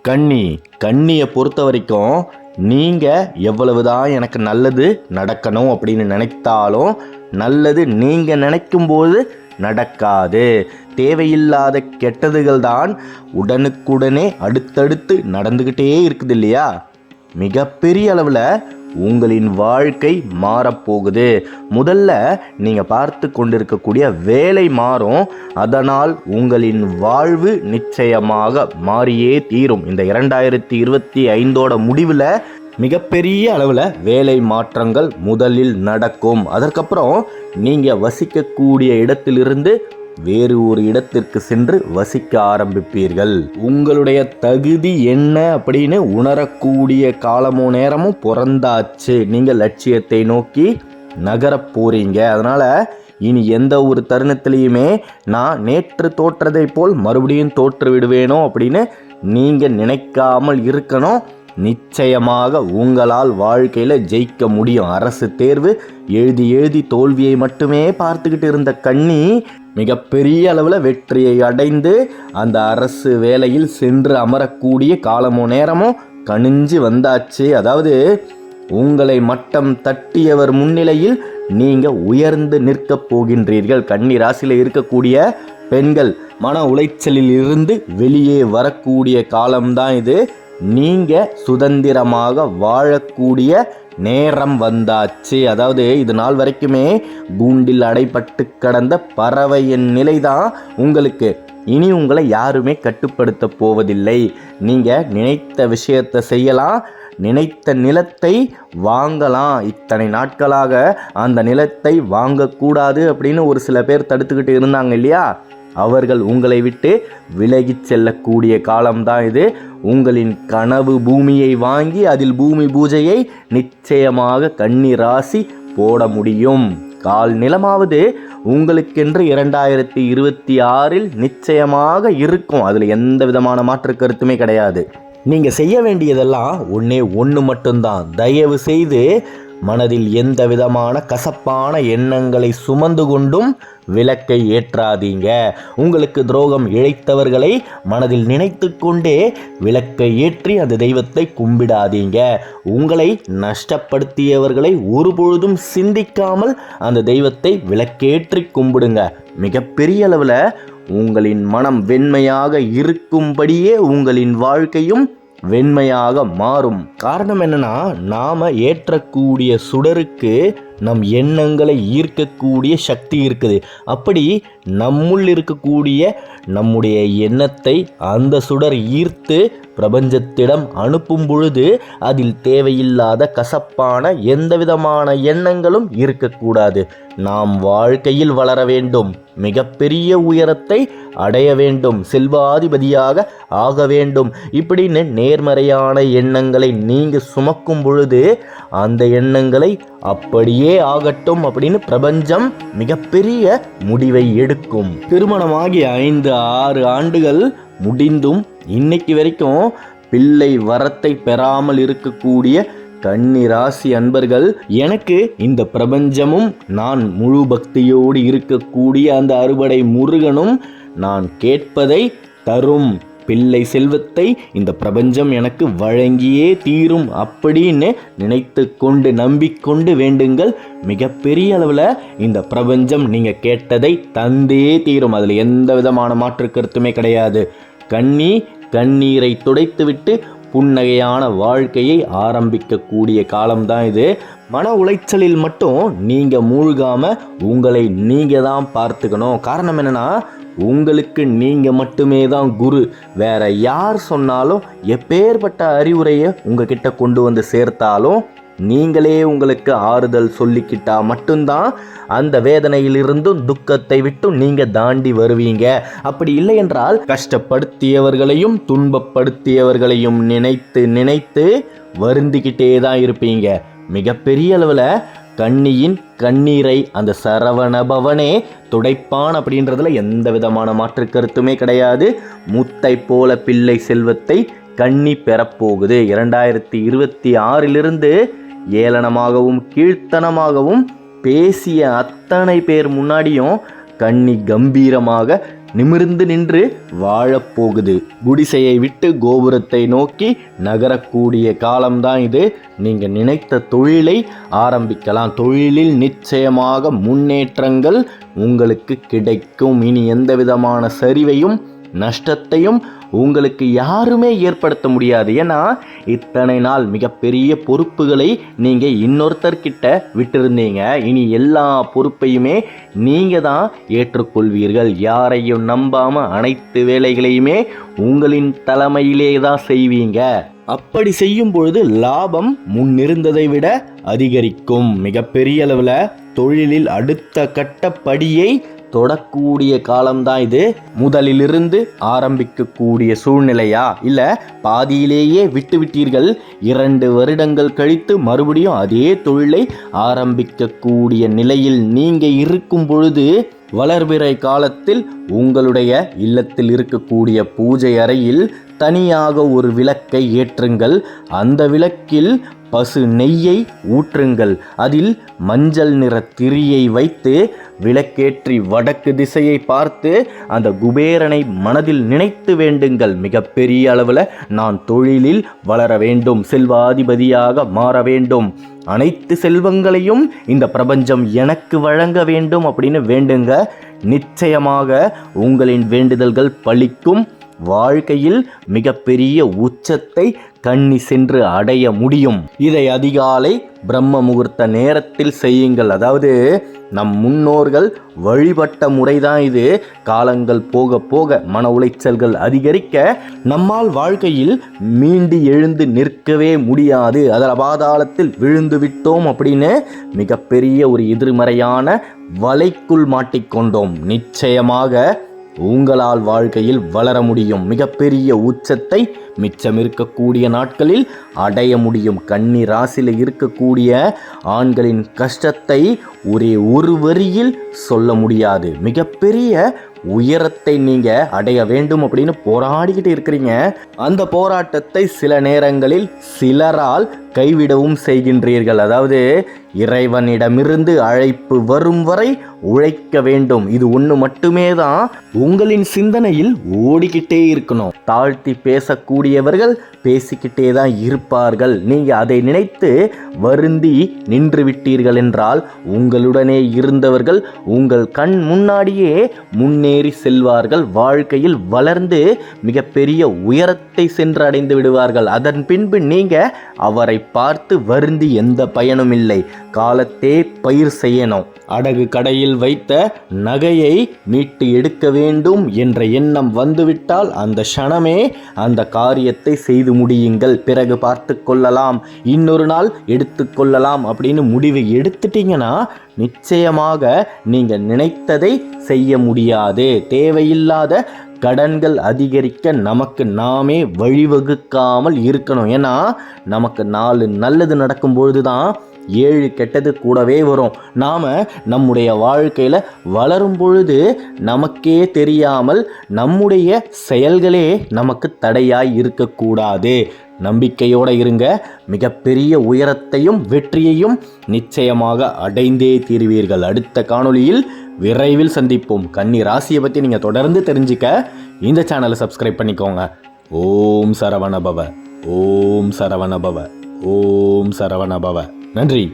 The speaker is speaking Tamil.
கன்னியை பொறுத்த வரைக்கும் நீங்கள் எவ்வளவுதான் எனக்கு நல்லது நடக்கணும் அப்படின்னு நினைத்தாலும் நல்லது நீங்கள் நினைக்கும்போது நடக்காது. தேவையில்லாத கெட்டதுகள் தான் உடனுக்குடனே அடுத்தடுத்து நடந்துக்கிட்டே இருக்குது இல்லையா? மிகப்பெரிய அளவில் உங்களின் வாழ்க்கை மாறப்போகுது. முதல்ல நீங்கள் பார்த்து கொண்டிருக்கக்கூடிய வேலை மாறும். அதனால் உங்களின் வாழ்வு நிச்சயமாக மாறியே தீரும். இந்த 2025 முடிவில் மிகப்பெரிய அளவில் வேலை மாற்றங்கள் முதலில் நடக்கும். அதற்கப்புறம் நீங்கள் வசிக்கக்கூடிய இடத்திலிருந்து வேறு ஒரு இடத்திற்கு சென்று வசிக்க ஆரம்பிப்பீர்கள். உங்களுடைய தகுதி என்ன அப்படின்னு உணரக்கூடிய காலமோ நேரமும் பிறந்தாச்சு. நீங்கள் லட்சியத்தை நோக்கி நகரப் போறீங்க. அதனால் இனி எந்த ஒரு தருணத்திலையுமே நான் நேற்று தோற்றதை போல் மறுபடியும் தோற்று விடுவேனோ அப்படின்னு நீங்கள் நினைக்காமல் இருக்கணும். நிச்சயமாக உங்களால் வாழ்க்கையில் ஜெயிக்க முடியும். அரசு தேர்வு எழுதி தோல்வியை மட்டுமே பார்த்துக்கிட்டு இருந்த கன்னி மிகப்பெரிய அளவில் வெற்றியை அடைந்து அந்த அரசு வேலையில் சென்று அமரக்கூடிய காலமோ நேரமோ கணிஞ்சு வந்தாச்சு. அதாவது உங்களை மட்டம் தட்டியவர் முன்னிலையில் நீங்கள் உயர்ந்து நிற்கப் போகின்றீர்கள். கன்னி ராசியில் இருக்கக்கூடிய பெண்கள் மன உளைச்சலில் இருந்து வெளியே வரக்கூடிய காலம்தான் இது. நீங்கள் சுதந்திரமாக வாழக்கூடிய நேரம் வந்தாச்சு. அதாவது இது நாள் வரைக்குமே கூண்டில் அடைபட்டு கடந்த பறவையின் நிலை தான் உங்களுக்கு. இனி உங்களை யாருமே கட்டுப்படுத்த போவதில்லை. நீங்கள் நினைத்த விஷயத்தை செய்யலாம், நினைத்த நிலத்தை வாங்கலாம். இத்தனை நாட்களாக அந்த நிலத்தை வாங்கக்கூடாது அப்படின்னு ஒரு சில பேர் தடுத்துக்கிட்டு இருந்தாங்க இல்லையா? அவர்கள் உங்களை விட்டு விலகி செல்லக்கூடிய காலம்தான் இது. உங்களின் கனவு பூமியை வாங்கி அதில் பூமி பூஜையை நிச்சயமாக கன்னி ராசி போட முடியும். கால் நிலமாவது உங்களுக்கென்று 2026 நிச்சயமாக இருக்கும். அதில் எந்த விதமான மாற்று கருத்துமே கிடையாது. நீங்கள் செய்ய வேண்டியதெல்லாம் ஒன்று மட்டும்தான். தயவு செய்து மனதில் எந்த விதமான கசப்பான எண்ணங்களை சுமந்து கொண்டும் விளக்கை ஏற்றாதீங்க. உங்களுக்கு துரோகம் இழைத்தவர்களை மனதில் நினைத்து கொண்டே விளக்கை ஏற்றி அந்த தெய்வத்தை கும்பிடாதீங்க. உங்களை நஷ்டப்படுத்தியவர்களை ஒருபொழுதும் சிந்திக்காமல் அந்த தெய்வத்தை விளக்கேற்றி கும்பிடுங்க. மிகப்பெரிய அளவில் உங்களின் மனம் வெண்மையாக இருக்கும்படியே உங்களின் வாழ்க்கையும் வெண்மையாக மாறும். காரணம் என்னன்னா, நாம ஏற்றக்கூடிய சுடருக்கு நம் எண்ணங்களை ஈர்க்கக்கூடிய சக்தி இருக்குது. அப்படி நம்முள் இருக்கக்கூடிய நம்முடைய எண்ணத்தை அந்த சுடர் ஈர்த்து பிரபஞ்சத்திடம் அனுப்பும் பொழுது அதில் தேவையில்லாத கசப்பான எந்த விதமான எண்ணங்களும் இருக்கக்கூடாது. நாம் வாழ்க்கையில் வளர வேண்டும், மிகப்பெரிய உயரத்தை அடைய வேண்டும், செல்வாதிபதியாக ஆக வேண்டும் இப்படின்னு நேர்மறையான எண்ணங்களை நீங்கள் சுமக்கும் பொழுது அந்த எண்ணங்களை அப்படியே ஆகட்டும் அப்படின்னு பிரபஞ்சம் மிகப்பெரிய முடிவை எடுக்கும். திருமணமாகி 5-6 ஆண்டுகள் முடிந்தும் இன்னைக்கு வரைக்கும் பிள்ளை வரத்தை பெறாமல் இருக்கக்கூடிய கன்னி ராசி அன்பர்கள், எனக்கு இந்த பிரபஞ்சமும் நான் முழு பக்தியோடு இருக்கக்கூடிய அந்த அறுபடை முருகனும் நான் கேட்பதை தரும். பிள்ளை செல்வத்தை இந்த பிரபஞ்சம் எனக்கு வழங்கியே தீரும் அப்படின்னு நினைத்து கொண்டு நம்பிக்கொண்டு வேண்டுங்கள். மிகப்பெரிய அளவில் இந்த பிரபஞ்சம் நீங்கள் கேட்டதை தந்தே தீரும். அதில் எந்த விதமான மாற்று கருத்துமே கிடையாது. கண்ணீரை துடைத்துவிட்டு புன்னகையான வாழ்க்கையை ஆரம்பிக்கக்கூடிய காலம்தான் இது. மன உளைச்சலில் மட்டும் நீங்கள் மூழ்காமல் உங்களை நீங்கள் தான் பார்த்துக்கணும். காரணம் என்னென்னா, உங்களுக்கு நீங்கள் மட்டுமே தான் குரு. வேற யார் சொன்னாலும் எப்பேற்பட்ட அறிவுரையை உங்ககிட்ட கொண்டு வந்து சேர்த்தாலும் நீங்களே உங்களுக்கு ஆறுதல் சொல்லிக்கிட்டா மட்டும்தான் அந்த வேதனையிலிருந்தும் துக்கத்தை விட்டும் நீங்கள் தாண்டி வருவீங்க. அப்படி இல்லை என்றால் கஷ்டப்படுத்தியவர்களையும் துன்பப்படுத்தியவர்களையும் நினைத்து நினைத்து வருந்திக்கிட்டே தான் இருப்பீங்க. மிகப்பெரிய அளவில் கன்னியின் கண்ணீரை அந்த சரவணபவனே துடைப்பான் அப்படின்றதுல எந்த விதமான மாற்று கருத்துமே கிடையாது. முத்தை போல பிள்ளை செல்வத்தை கன்னி பெறப்போகுது. 2026 ஏளனமாகவும் கீழ்த்தனமாகவும் பேசிய அத்தனை பேர் முன்னாடியும் கன்னி கம்பீரமாக நிமிர்ந்து நின்று வாழப்போகுது. குடிசையை விட்டு கோபுரத்தை நோக்கி நகரக்கூடிய காலம்தான் இது. நீங்க நினைத்த தொழிலை ஆரம்பிக்கலாம். தொழிலில் நிச்சயமாக முன்னேற்றங்கள் உங்களுக்கு கிடைக்கும். இனி எந்த விதமான சரிவையும் நஷ்டத்தையும் உங்களுக்கு யாருமே ஏற்படுத்த முடியாது. ஏன்னா இத்தனை நாள் மிகப்பெரிய பொறுப்புகளை நீங்கள் இன்னொருத்தர்கிட்ட விட்டிருந்தீங்க. இனி எல்லா பொறுப்பையுமே நீங்கள் தான் ஏற்றுக்கொள்வீர்கள். யாரையும் நம்பாமல் அனைத்து வேலைகளையுமே உங்களின் தலைமையிலே தான் செய்வீங்க. அப்படி செய்யும் பொழுது லாபம் முன்னிருந்ததை விட அதிகரிக்கும். மிகப்பெரிய அளவில் தொழிலில் அடுத்த கட்ட படியை தொடக்கூடிய காலம்தான் இது. முதலிலிருந்து ஆரம்பிக்கக்கூடிய சூழ்நிலையா, இல்லை பாதியிலேயே விட்டுவிட்டீர்கள், 2 வருடங்கள் கழித்து மறுபடியும் அதே தொழிலை ஆரம்பிக்கக்கூடிய நிலையில் நீங்க இருக்கும் பொழுது, வளர்பிறை காலத்தில் உங்களுடைய இல்லத்தில் இருக்கக்கூடிய பூஜை அறையில் தனியாக ஒரு விளக்கை ஏற்றுங்கள். அந்த விளக்கில் பசு நெய்யை ஊற்றுங்கள். அதில் மஞ்சள் நிற திரியை வைத்து விளக்கேற்றி வடக்கு திசையை பார்த்து அந்த குபேரனை மனதில் நினைத்து வேண்டுங்கள். மிகப்பெரிய அளவில் நான் தொழிலில் வளர வேண்டும், செல்வாதிபதியாக மாற வேண்டும், அனைத்து செல்வங்களையும் இந்த பிரபஞ்சம் எனக்கு வழங்க வேண்டும் அப்படின்னு வேண்டுங்க. நிச்சயமாக உங்களின் வேண்டுதல்கள் பலிக்கும். வாழ்க்கையில் மிகப்பெரிய உச்சத்தை கண்ணி சென்று அடைய முடியும். இதை அதிகாலை பிரம்ம முகூர்த்த நேரத்தில் செய்யுங்கள். அதாவது நம் முன்னோர்கள் வழிபட்ட முறைதான் இது. காலங்கள் போக போக மன உளைச்சல்கள் அதிகரிக்க நம்மால் வாழ்க்கையில் மீண்டு எழுந்து நிற்கவே முடியாது. அதில் பாதாளத்தில் விழுந்து விட்டோம் அப்படின்னு மிகப்பெரிய ஒரு எதிர்மறையான வலைக்குள் மாட்டிக்கொண்டோம். நிச்சயமாக உங்களால் வாழ்க்கையில் வளர முடியும். மிகப்பெரிய உச்சத்தை மிச்சம் இருக்கக்கூடிய நாட்களில் அடைய முடியும். கன்னி ராசியில் இருக்கக்கூடிய ஆண்களின் கஷ்டத்தை ஒரே ஒரு வரியில் சொல்ல முடியாது. மிகப்பெரிய உயரத்தை நீங்க அடைய வேண்டும் அப்படின்னு போராடிக்கிட்டு இருக்கிறீங்க. அந்த போராட்டத்தை சில நேரங்களில் சிலரால் கைவிடவும் செய்கின்றீர்கள். அதாவது இறைவனிடமிருந்து அழைப்பு வரும் வரை உழைக்க வேண்டும். இது ஒன்று மட்டுமே தான் உங்களின் சிந்தனையில் ஓடிக்கிட்டே இருக்கணும். தாழ்த்தி பேசக்கூடியவர்கள் பேசிக்கிட்டே தான் இருப்பார்கள். நீங்கள் அதை நினைத்து வருந்தி நின்று விட்டீர்கள் என்றால் உங்களுடனே இருந்தவர்கள் உங்கள் கண் முன்னாடியே முன்னேறி செல்வார்கள். வாழ்க்கையில் வளர்ந்து மிகப்பெரிய உயரத்தை சென்று அடைந்து விடுவார்கள். அதன் பின்பு நீங்கள் அவரை பார்த்து வருந்தி எந்த பயனும் இல்லை. காலத்தே பயிர் செய்யணும். அடகு கடையில் வைத்த நகையை மீட்டு எடுக்க வேண்டும் என்ற எண்ணம் வந்துவிட்டால் அந்த க்ஷணமே அந்த காரியத்தை செய்து முடியுங்கள். பிறகு பார்த்து கொள்ளலாம், இன்னொரு நாள் எடுத்து கொள்ளலாம் அப்படின்னு முடிவு எடுத்துட்டீங்கன்னா நிச்சயமாக நீங்கள் நினைத்ததை செய்ய முடியாது. தேவையில்லாத கடன்கள் அதிகரிக்க நமக்கு நாமே வழிவகுக்காமல் இருக்கணும். ஏன்னா நமக்கு 4 நல்லது நடக்கும்பொழுது தான் 7 கெட்டது கூடவே வரும். நாம் நம்முடைய வாழ்க்கையில் வளரும் பொழுது நமக்கே தெரியாமல் நம்முடைய செயல்களே நமக்கு தடையாய் இருக்கக்கூடாது. நம்பிக்கையோடு இருங்க. மிகப்பெரிய உயரத்தையும் வெற்றியையும் நிச்சயமாக அடைந்தே தீர்வீர்கள். அடுத்த காணொளியில் விரைவில் சந்திப்போம். கன்னி ராசியை பற்றி நீங்கள் தொடர்ந்து தெரிஞ்சுக்க இந்த சேனலை சப்ஸ்கிரைப் பண்ணிக்கோங்க. ஓம் சரவணபவ, ஓம் சரவணபவ, ஓம் சரவணபவ. நன்றி.